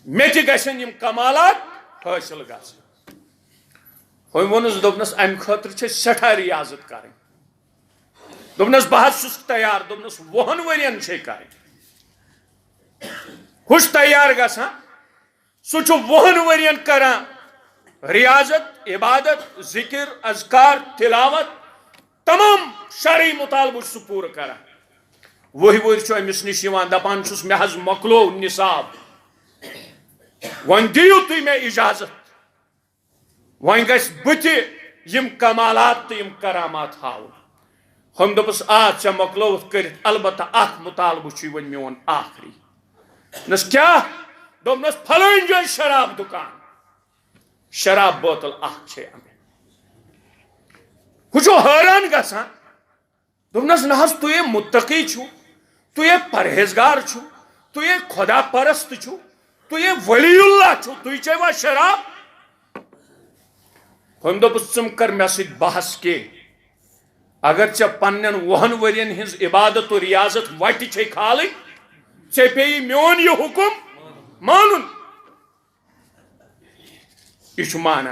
A: مے تہِ گژھن یم کمالات حٲصِل گژھٕنۍ ہوٚمۍ ووٚنُس دوٚپنس امہِ خٲطرٕ چھِ سٮ۪ٹھاہ ریاضت کرٕنۍ دوٚپنس بہٕ حظ چھُس تیار دوٚپنس 20 ؤرین چھے کرٕنۍ ہُہ چھُ تیار گژھان سُہ چھُ 20 ؤرین کران ریاضت عبادت ذکر اذکار تلاوت تمام شرعی مطالبہ سُہ پوٗرٕ کران 20 ؤری چھُ أمِس نِش یِوان دپان چھُس مےٚ حظ مۄکلو نصاب وۄنۍ دِیِو تُہۍ مےٚ اجازت وۄنۍ گژھِ بہٕ تہِ یِم کمالات تہٕ یِم کرامات ہاوُن ہوٚمۍ دوٚپُس آ ژےٚ مۄکلووُتھ کٔرِتھ البتہ اکھ مطالبہٕ چھُے وۄنۍ میون آخری دوٚپنس کیٛاہ دوٚپنس فلٲنۍ جایہِ شراب دُکان شراب بوتل اکھ چھے انٕنۍ ہُہ چھُ حٲران گژھان دوٚپنس نہ حظ تُہۍ ہے متقی چھُو تُہۍ ہے پرہیزگار چھُو تُہۍ ہے خدا پرست چھُو تُہۍ ہے ولی اللہ چھُو تُہۍ چیٚوا شراب ہوٚمۍ دوٚپُس ژٕ مہٕ کر مےٚ سۭتۍ بحث کینٛہہ اگر ژےٚ پننٮ۪ن 20 ؤرین ہٕنٛز عبادت و ریاضت وٹہِ چھے کھالٕنۍ ژےٚ پیٚیی میون یہِ حُکم مانُن یہ چھُ مانا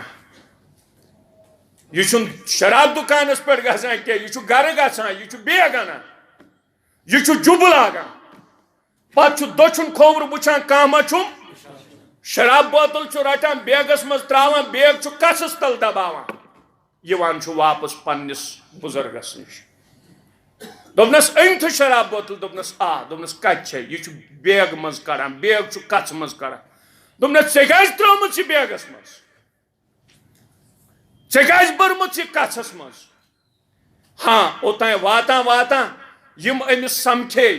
A: یہ چھُنہٕ شراب دُکانس پٮ۪ٹھ گژھان کینٛہہ یہ چھُ گرٕ گژھان یہ چھُ بیگ انان یہ چھُ جُبہٕ لاگان پتہٕ چھُ دٔچھُن کھوورٕ وٕچھان کانٛہہ ما چھُم شراب بوتل چھُ رٹان بیگس منٛز تراوان بیگ چھُ کَسس تل دباوان یِوان چھُ واپس پننس بُزرگس نِش دوٚپنس أنۍتھٕ شراب بوتل دوٚپنس آ دوٚپنس کتہِ چھے یہ چھُ بیگ منٛز کڑان بیگ چھُ کَژھِ منٛز کڑان دوٚپنس ژےٚ کیٛازِ ترٲومٕژ یہِ بیگس منٛز ژےٚ کیٛازِ بٔرمٕژ یہِ کَژھس منٛز ہاں اوٚتام واتان واتان یِم أمِس سمکھے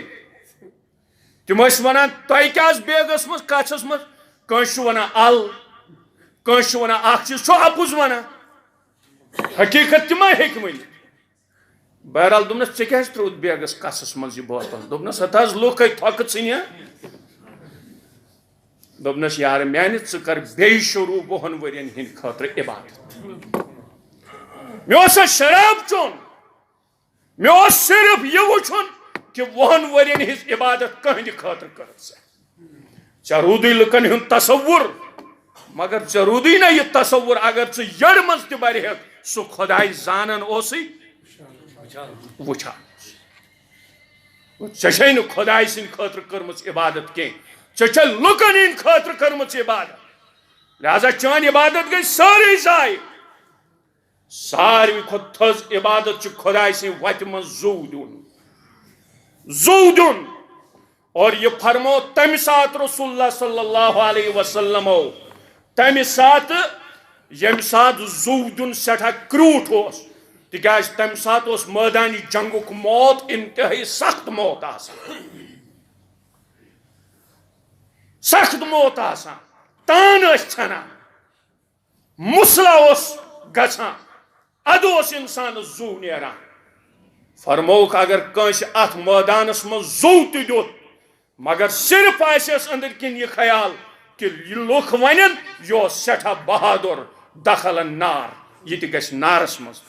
A: تِم ٲسۍ ونان تۄہہِ کیٛازِ بیگس منٛز کَژھس منٛز کٲنٛسہِ چھُ ونان ال کٲنٛسہِ چھُ ونان اکھ چیٖز چھُ اپُز ونان حقیٖقت تہِ ما ہیٚکہِ ؤنِتھ بہرحال دوٚپنس ژےٚ کیٛازِ ترٛووُتھ بیگس کَژھس منٛز یہِ بوتل دوٚپنس ہتا حظ لُکھ ہے تھۄکہٕ ژھٕنہِ دوٚپنس یارٕ میانہِ ژٕ کر بیٚیہِ شروٗع 20 ؤرین ہٕنٛدِ خٲطرٕ عبادت مےٚ اوس شراب چوٚن مےٚ اوس صرف یہِ وٕچھُن کہ 20 ؤرین ہٕنٛز عبادت کٕہٕنٛدِ خٲطرٕ کٔرٕتھ ژےٚ روٗدٕے لُکن ہُنٛد تصور مگر ژے روٗدٕے نا یہِ تصور اگر ژٕ یٔڑ منٛز تہِ برِہکھ سُہ خۄداے زانن اوسٕے وٕچھان ژےٚ چھے نہٕ خۄداے سٕنٛدِ خٲطرٕ کٔرمٕژ عبادت کینٛہہ ژےٚ چھے لُکن ہٕنٛدِ خٲطرٕ کٔرمٕژ عبادت لہذا چٲنۍ عبادت گٔے سٲرٕے ضایع ساروی کھۄتہٕ تھٔز عبادت چھِ خۄداے سٕنٛدِ وتہِ منٛز زُو دیُن اور یہ فرمو تمہِ ساتہٕ رسول اللہ صلی اللہ علیہ وسلمو تمہِ ساتہٕ ییٚمہِ ساتہٕ زُو دیُن سٮ۪ٹھاہ کرٛوٗٹھ اوس تِکیٛازِ تمہِ ساتہٕ اوس مٲدانہِ جنگُک موت انتہٲئی سخت موت آسان سخت موت آسان تان ٲسۍ ژھٮ۪نان مُسلہ اوس گژھان ادٕ اوس انسانس زُو نیران فرمووُکھ اگر کٲنٛسہِ اتھ مٲدانس منٛز زُو تہِ دیُت مگر صرف آسٮ۪س أنٛدٕرۍ کِنۍ یہِ خیال کہ یہ لوگ ونن یہ سٹھا بہادر دخل نار یہ تہ گژھِ نارس مز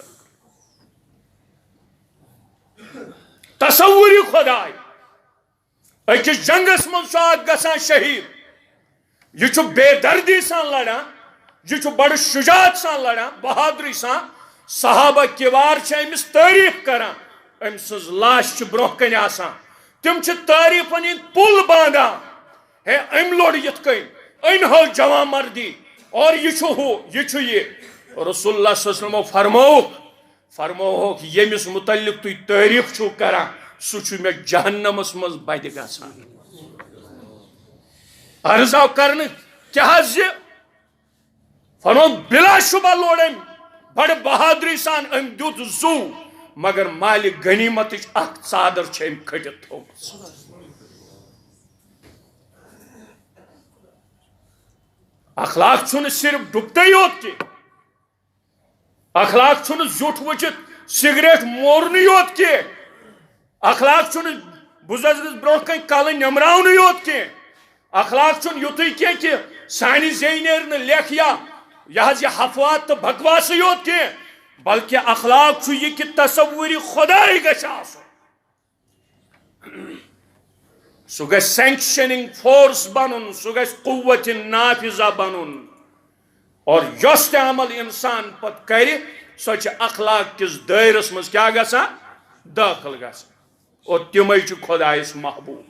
A: تصور خدائے اکس جنگس مز گژھان شہید یہ بے دردی سان لڑان یہ بڑ شجاعت سان لڑان بہادری سان صحابہ کبار امس تعریف کران ام سز لاش برہ کن آسان تم تعریفن ہند پل باندھان ہے ام لوڑ یت کن ان ہو جوان مردی اور یہ رسول اللہ صلی اللہ علیہ وسلم فرموک یمس متعلق تھی تعریف چھو کران سہ میں جہنمس مز بد گژھان عرض آو کرنے کیا حض یہ فرمو بلا شبہ لوڑ ام بڑ بہادری سان ام دیت زو مگر مال غنیمت اخ ژادر ام کھٹت تھومس اخلاق چھُنہٕ صرف ڈُبتٕے یوت کی اخلاق چھُنہٕ زیُٹھ وٕچھِتھ سگریٹ مورنٕے یوت کی اخلاق چھُنہٕ بُزرگس برونٛہہ کَنۍ کلہٕ نٮ۪مراونٕے یوت کی اخلاق چھُنہٕ یُتُے کینٛہہ کہ سانہِ زیٚیہِ نیرِ نہٕ لیکھ یا یہِ حظ یہِ حفوات تہٕ بکواسٕے یوت کینٛہہ بلکہ اخلاق چھُ یہِ کہ تصوُرِ خۄداے گژھِ آسُن سہ گژھِ سینکشننگ فورس بنن سہ گژھِ قوت نافذہ بنن اور یس تہ عمل انسان پتہ کرِ سۄ چھِ اخلاق کس دائرس مز کیا گژھان داخل گژھان اور تمے چھِ خۄدایس محبوب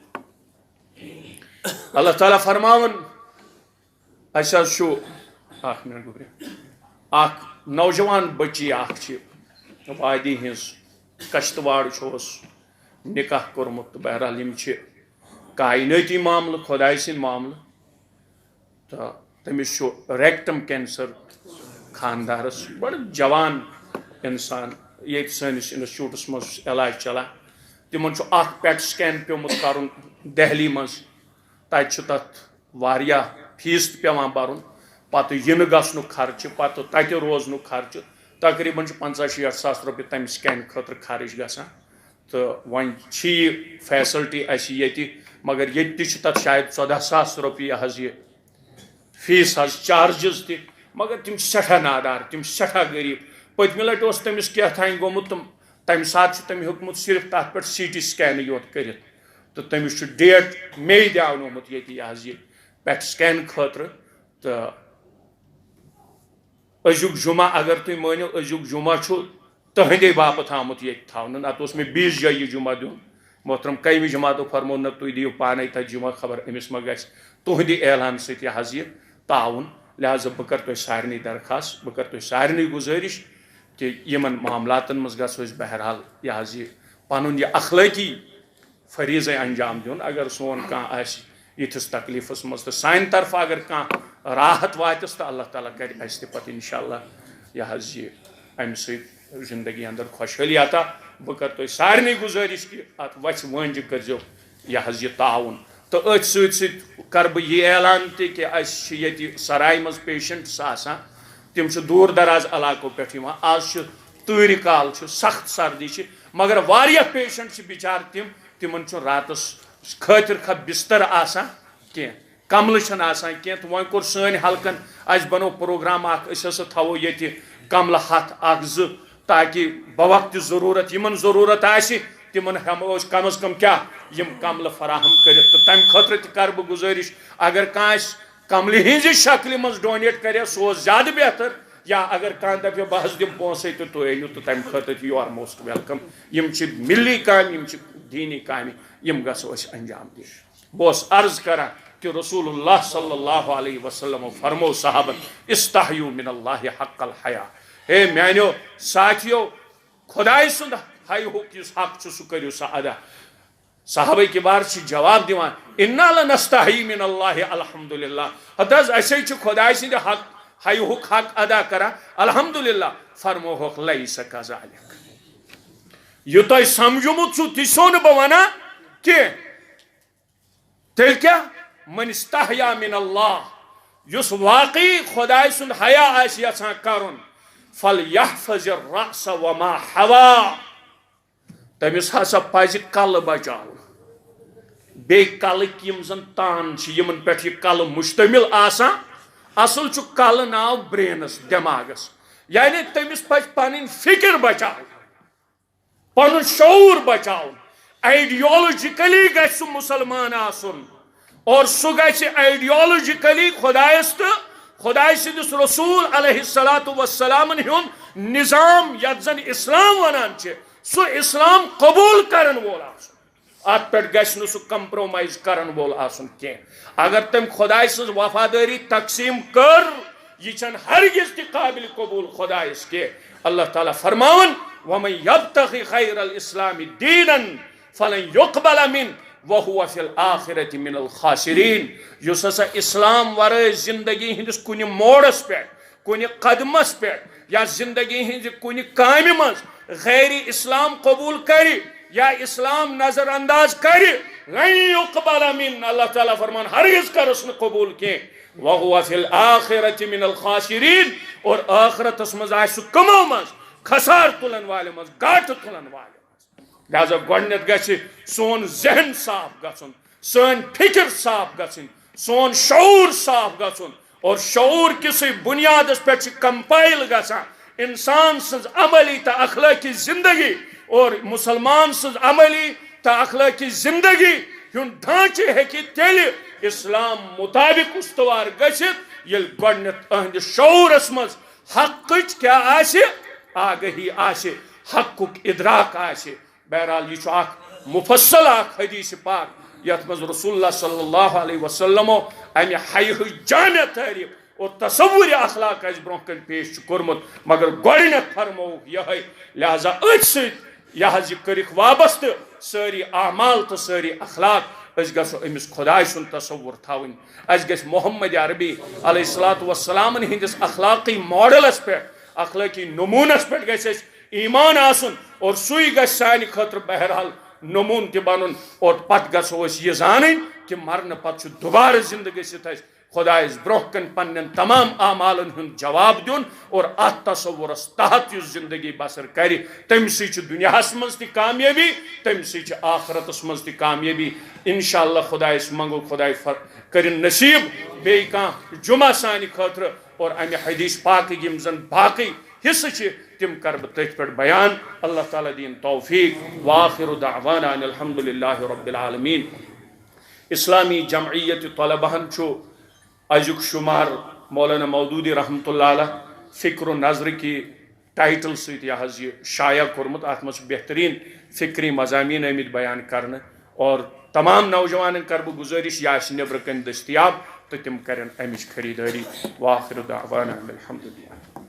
A: اللہ تعالیٰ فرماون اس اخ منٹ گبرے اخ نوجوان بچی اخ چھ وادی ہز کشتواڑ چھوس نکاح کورمت بہرحال یم چھ کائناتی معاملہ خدائے سن معاملہ تو تمس ریکٹم کینسر خاندارس بڑ جوان انسان یہ سنس انسٹیٹیوٹس مز علاج چلان تمن اخ پیٹ سکین پیومت کرن دہلی مز تت واریاہ فیس پیوان برن پتہ ین گھن خرچہ پتہ تتہ روزن خرچہ تقریباً 50-60 ساس روپیہ تمہ سکین خاطر خرچ گژھان تو ون فیسلٹی اس یہ مگر یہ تت شاید 14 ساس روپیہ حض یہ فیس حض چارجز تہ مگر تم سٹھا نادار تم سٹھا غریب پتمہ لٹہ اس تمس کیا تھان گومت تمہ سات تم ہیوکمت صرف تر پہ سی ٹی سکین یوت کرت تو تمس ڈیٹ مے دیونومت یہ حض یہ پیٹ سکین خاطر تو ازیک جمعہ اگر تھی مانو ازیک جمعہ تہندے باپت آمت یہ تھاؤن نت اس میں 20 جائیں یہ جمعہ دیون محترم کئی جماعتوں فرمو نہ تھی دیو پانے تھا جمعہ خبر امس ما گھس تہندی اعلان ست حض یہ تعاون لہذا بہ کر تہ سارنی درخواست بہ کر تہ سارنی گزارش کہ یمن معاملاتن مز گھو بہرحال یہ حض یہ پن یہ اخلاقی فریضہ انجام دیون اگر سون کھانا آس یتھس تکلیفس مز تو سانہ طرف اگر کھانا راحت واتس تو اللہ تعالیٰ کر اس تہ پتہ انشاءاللہ یہ حض یہ امہ سۭتۍ زندگی اندر خوشحالی عطا بہ کر تہ سارنی گزارش کہ ات وچ ونج کرزو یہ حض یہ تعاون تو ات ست کر بہ یہ اعلان تہ کہ اس یہ سرائی مز پیشنٹس آسان تم دور دراز علاقوں پہ آز تۭرِ کال سخت سردی مگر واریاہ پیشنٹ بچار تمن راتس خاطر خا بستر آسان کی کملہ چھن آسان کی تو وۄنۍ کوٚر سٲنۍ حلقن اَسہِ بنو پروگرام اکھ أسۍ ہسا تھاوو ییٚتہِ کملہ ہتھ اکھ زٕ تاکہ بوقت ضرورت یمن ضرورت آسہِ تمن ہمو أسۍ کم از کم کیا یم کملہ فراہم کرت تو تمہ خاطر تہ کر بہ گزارش اگر کانٛہہ کملہِ ہِنٛزِ شکلہِ منٛز ڈونیٹ کرے سُہ اوس زیادٕ بہتر یا اگر کانٛہہ دپہِ بہٕ حظ دِمہٕ پونٛسَے تہٕ تُہۍ أنِو تہٕ تَمہِ خٲطرٕ چھِ یوٗ آر موسٹ ویلکم یِم چھِ مِلی کامہِ یِم چھِ دیٖنی کامہِ یِم گژھو أسۍ انجام دِنۍ بہٕ اوسُس عرض کران کہ رسول اللہ صلی اللہ علیہ وسلم فرمو صحابن استحیو من اللہ حق الحیا ہے میانیو ساتھیو خدائی سند حیہُک یُس حق چھُ سُہ کٔرِو سا ادا صحابہ کبار چھ جواب دیوان انا لنستحی من اللہ الحمدللہ ہتہ حظ أسے چھِ خدائی سند حق حیہُک حق ادا کران الحمدللہ فرموہوکھ لیس کذالک یہ تۄہہِ سمجھومُت چھُو تہِ چھُسو نہٕ بہٕ ونان کینٛہہ تیٚلہِ کیٛاہ من استحیا من اللہ یُس واقعی خدائی سُنٛد حیا آسہِ یژھان کرُن فلیحفظ الرأس وما حوا تٔمِس ہسا پزِ کلہٕ بچاوُن بیٚیہِ کلٕکۍ یِم زن تان چھِ یِمن پٮ۪ٹھ یہِ کلہٕ مشتمل آسان اصل چھُ کلہٕ ناو برینس دٮ۪ماغس یعنی تٔمِس پزِ پنٕنۍ فکر بچاوٕنۍ پنُن شعوٗر بچاوُن آئیڈیالوجیکلی گژھِ سُہ مُسلمان آسُن اور سُہ گژھِ آئیڈیالوجیکلی خدایس تہٕ خداے سٕنٛدِس رسول علیہ الصلوۃ والسلامن ہُنٛد نظام یتھ زن اسلام ونان چھِ سُہ اسلام قبول کرن وول آسُن ات پٮ۪ٹھ گژھِ نہٕ سُہ کمپرومائز کرن وول آسُن کینٛہہ اگر تٔمۍ خداے سٕنٛز وفادٲری تقسیٖم کٔر یہ چھنہٕ ہرگز تہِ قابل قبول خدایس کینٛہہ اللہ تعالیٰ فرماون ومن یبتغی خیر الاسلام دینا فلن یقبل منہ وہو فی الآخرۃ من الخاسرین یُس ہسا اسلام ورٲے زندگی ہندس کُنہِ موڑس پٮ۪ٹھ کُنہِ قدمس پٮ۪ٹھ یا زندگی ہٕنٛزِ کُنہِ کامہِ منٛز غیر اسلام قبول کرِ یا اسلام نظر انداز کرِ لن یقبل من اللہ تعالیٰ فرمان ہرگز کرس نہٕ قبول کینٛہہ وہو فی الآخرۃ من الخاسرین اور آخرتس منٛز آسہِ سُہ کٕمو منٛز خسار تُلن والٮ۪و منٛز گاٹہٕ تُلن والٮ۪و لہذا گۄڈنٮ۪تھ گژھِ سون ذہن صاف گژھُن سٲنۍ فکر صاف گژھٕنۍ سون شعوٗر صاف گژھُن اور شعوٗر کِسٕے بُنیادس پٮ۪ٹھ چھِ کمپائل گژھان انسان سٕنٛز عملی تہٕ اخلٲقی زندگی اور مسلمان سٕنٛز عملی تہٕ اخلٲقی زندگی ہُنٛد ڈھانچہٕ ہیٚکہِ تیٚلہِ اسلام مطابق استوار گٔژھِتھ ییٚلہِ گۄڈنٮ۪تھ أہنٛدِس شعوٗرس منٛز حقٕچ کیٛاہ آسہِ آگٲہی آسہِ حقُک ادراک آسہِ بہرحال یہ اخ مفصل اخ حدیث پاک یتھ مز رسول اللہ صلی اللہ علیہ وسلمو امہ حیہٕچ جامع تعریف اور تصور اخلاق اس برونٛہہ کن پیش کورمت مگر گۄڈنیٚتھ فرمووُکھ یہے لہذا أتھۍ سۭتۍ یہ حظ یہ کٔرِکھ وابستہٕ سٲری اعمال تہٕ سٲری اخلاق أسۍ گژھو أمِس خداے سُنٛد تصور تھاوٕنۍ اَسہِ گژھِ محمد عربی علیہ الصلوۃ والسلامن ہٕنٛدِس اخلاقی ماڈلس پٮ۪ٹھ اخلاقی نمونس پٮ۪ٹھ گژھِ اَسہِ ایمان آسُن اور سُے گژھِ سانہِ خٲطرٕ بہرحال نمون تہِ بنُن اور پتہٕ گژھو أسۍ یہِ زانٕنۍ کہِ مرنہٕ پتہٕ چھُ دُبارٕ زندٕ گٔژھِتھ اَسہِ خدایس برونٛہہ کن پننٮ۪ن تمام اعمالن ہُنٛد جواب دیُن اور اتھ تصورس تحت یُس زندگی بسر کرِ تمہِ سۭتۍ چھِ دُنیاہس منٛز تہِ کامیٲبی تمہِ سۭتۍ چھِ آخرتس منٛز تہِ کامیٲبی انشاءاللہ خدایس منگو خداے کٔرِن نصیٖب بیٚیہِ کانٛہہ جمعہ سانہِ خٲطرٕ اور امہِ حدیث پاکٕکۍ یِم زن باقٕے حصہٕ چھِ تم کر بہٕ تٔتھۍ پٮ۪ٹھ بیان اللہ تعالیٰ دِیِن توفیق وآخر دعوانا ان الحمدللہ رب العالمین اسلامی جمعیت طلبہن چھُ أزیُک شمار مولانا مودودی رحمۃ اللہ علیہ فکر و نظر کی ٹائٹل سۭتۍ یہِ حظ یہِ شایع کوٚرمُت اتھ منٛز چھُ بہتریٖن فکری مضامین آمٕتۍ بیان کرنہٕ اور تمام نوجوانن کر بہٕ گزٲرش یہِ آسہِ نیٚبرٕ کَنۍ دٔستیاب تہٕ تِم کرن امِچ خریدٲری وآخر دعوانا ان الحمدللہ